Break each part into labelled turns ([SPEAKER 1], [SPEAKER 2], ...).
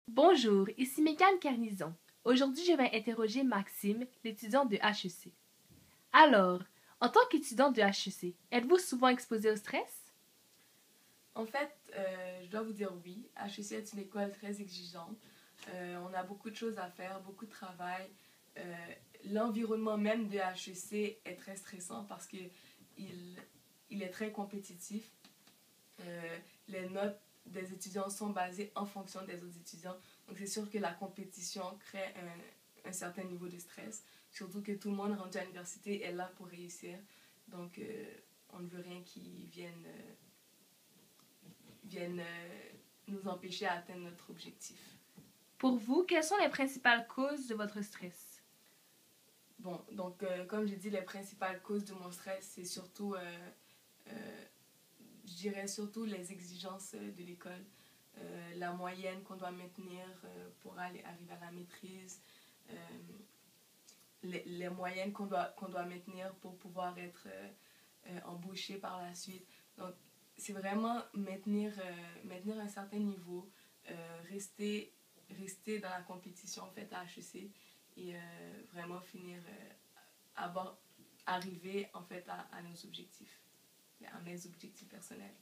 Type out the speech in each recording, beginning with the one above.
[SPEAKER 1] Bonjour, ici Mégane Carnison. Aujourd'hui, je vais interroger Maxime, l'étudiant de HEC. Alors, en tant qu'étudiant de HEC, êtes-vous souvent exposé au stress?
[SPEAKER 2] En fait, je dois vous dire oui. HEC est une école très exigeante. On a beaucoup de choses à faire, beaucoup de travail. L'environnement même de HEC est très stressant parce qu'il il est très compétitif. Les notes des étudiants sont basées en fonction des autres étudiants. Donc c'est sûr que la compétition crée un certain niveau de stress. Surtout que tout le monde rendu à l'université est là pour réussir. Donc on ne veut rien qui vienne nous empêcher à atteindre notre objectif.
[SPEAKER 1] Pour vous, quelles sont les principales causes de votre stress?
[SPEAKER 2] Bon, donc comme j'ai dit, les principales causes de mon stress, c'est surtout, je dirais surtout les exigences de l'école, la moyenne qu'on doit maintenir pour arriver à la maîtrise, euh, les moyennes qu'on doit maintenir pour pouvoir être embauché par la suite. Donc, c'est vraiment maintenir un certain niveau, rester dans la compétition en fait à HEC et vraiment finir, arriver en fait à nos objectifs, à mes objectifs personnels.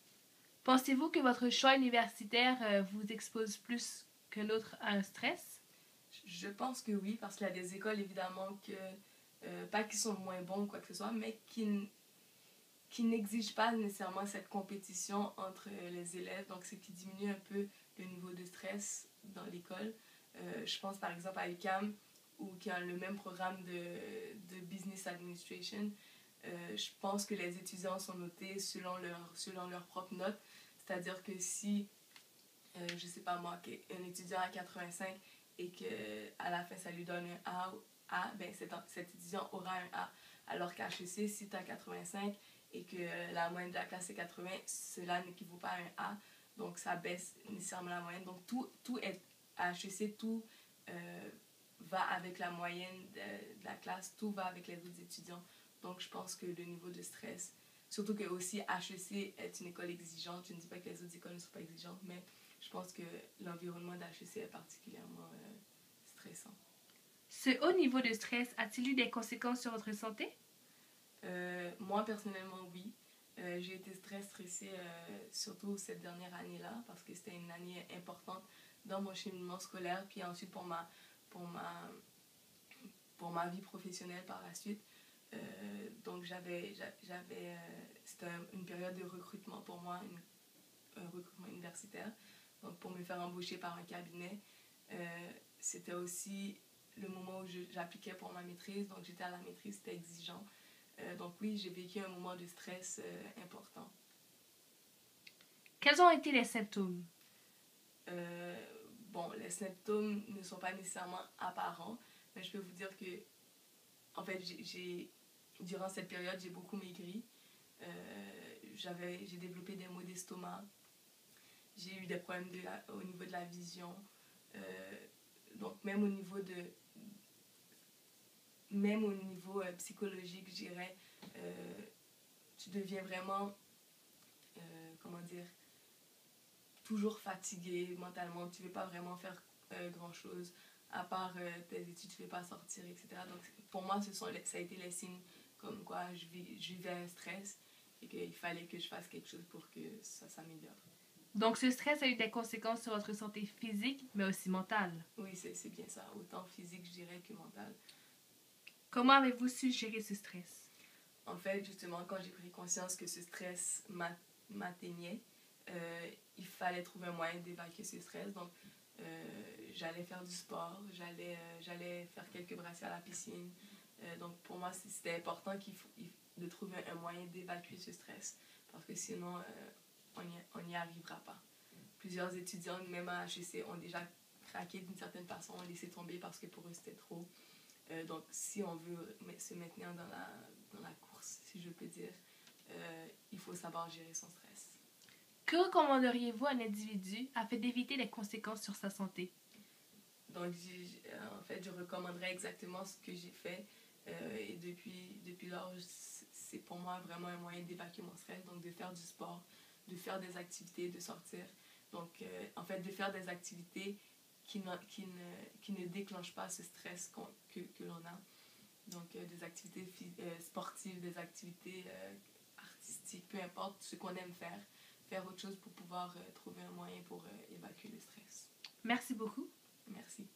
[SPEAKER 1] Pensez-vous que votre choix universitaire vous expose plus qu'un autre à un stress?
[SPEAKER 2] Je pense que oui, parce qu'il y a des écoles évidemment pas qui sont moins bons ou quoi que ce soit, mais qui n'exigent pas nécessairement cette compétition entre les élèves, donc ce qui diminue un peu le niveau de stress dans l'école. Je pense par exemple à UQAM, ou qui a le même programme de Business Administration. Je pense que les étudiants sont notés selon leur propre note, c'est-à-dire que si, je sais pas moi, un étudiant a 85 et qu'à la fin ça lui donne un ben cet étudiant aura un A. Alors qu'à HEC, si tu as 85 et que la moyenne de la classe est 80, cela n'équivaut pas à un A. Donc ça baisse nécessairement la moyenne. Donc tout est à HEC, tout va avec la moyenne de la classe, tout va avec les autres étudiants. Donc je pense que le niveau de stress, surtout que aussi HEC est une école exigeante, je ne dis pas que les autres écoles ne sont pas exigeantes, mais je pense que l'environnement d'HEC est particulièrement stressant.
[SPEAKER 1] Ce haut niveau de stress a-t-il eu des conséquences sur votre santé?
[SPEAKER 2] Moi, personnellement, oui. J'ai été très stressée, surtout cette dernière année-là, parce que c'était une année importante dans mon cheminement scolaire, puis ensuite pour ma, pour ma vie professionnelle par la suite. Donc, c'était une période de recrutement pour moi, un recrutement universitaire. Donc, pour me faire embaucher par un cabinet, c'était aussi le moment où j'appliquais pour ma maîtrise. Donc, j'étais à la maîtrise, c'était exigeant. Donc oui, j'ai vécu un moment de stress important.
[SPEAKER 1] Quels ont été les symptômes?
[SPEAKER 2] Euh, bon, les symptômes ne sont pas nécessairement apparents, mais je peux vous dire que, en fait, durant cette période, j'ai beaucoup maigri. J'ai développé des maux d'estomac. J'ai eu des problèmes au niveau de la vision. Donc même au niveau psychologique, je dirais, tu deviens vraiment, comment dire, toujours fatigué mentalement, tu ne veux pas vraiment faire grand-chose, à part tes études, tu ne veux pas sortir, etc. Donc pour moi, ça a été les signes comme quoi je vivais un stress et qu'il fallait que je fasse quelque chose pour que ça s'améliore.
[SPEAKER 1] Donc ce stress a eu des conséquences sur votre santé physique, mais aussi mentale.
[SPEAKER 2] Oui, c'est bien ça, autant physique, je dirais, que mental.
[SPEAKER 1] Comment avez-vous su gérer ce stress?
[SPEAKER 2] En fait, justement, quand j'ai pris conscience que ce stress m'atteignait, il fallait trouver un moyen d'évacuer ce stress. Donc, j'allais faire du sport, j'allais faire quelques brassées à la piscine. Donc, pour moi, c'était important de trouver un moyen d'évacuer ce stress. Parce que sinon, on n'y arrivera pas. Plusieurs étudiants, même à HEC, ont déjà craqué d'une certaine façon, ont laissé tomber parce que pour eux, c'était trop. Donc, si on veut se maintenir dans la course, si je peux dire, il faut savoir gérer son stress.
[SPEAKER 1] Que recommanderiez-vous à un individu afin d'éviter les conséquences sur sa santé?
[SPEAKER 2] Donc, en fait, je recommanderais exactement ce que j'ai fait. Et depuis lors, c'est pour moi vraiment un moyen d'évacuer mon stress. Donc, de faire du sport, de faire des activités, de sortir. Donc, en fait, de faire des activités qui ne déclenchent pas ce stress que l'on a. Donc, des activités sportives, des activités artistiques, peu importe ce qu'on aime faire autre chose pour pouvoir trouver un moyen pour évacuer le stress.
[SPEAKER 1] Merci beaucoup.
[SPEAKER 2] Merci.